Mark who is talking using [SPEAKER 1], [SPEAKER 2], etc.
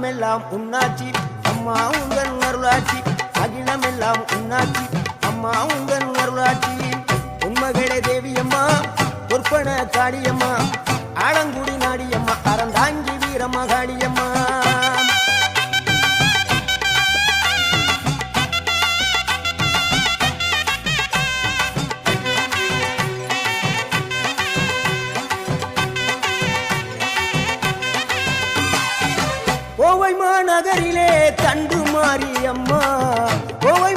[SPEAKER 1] அகிலமெல்லாம் உன்னாட்சி அம்மா உந்தன் அருளாட்சி அகிலமெல்லாம் உன்னாட்சி அம்மா உந்தன் அருளாட்சி உண்மகளே தேவியம்மா பொற்பன காளியம்மா ஆலங்குடி நாடியம்மா அறந்தாங்கி வீரம்மா காளியம்மா கோவை மாநகரிலே தண்டு மாரியம்மா கோவை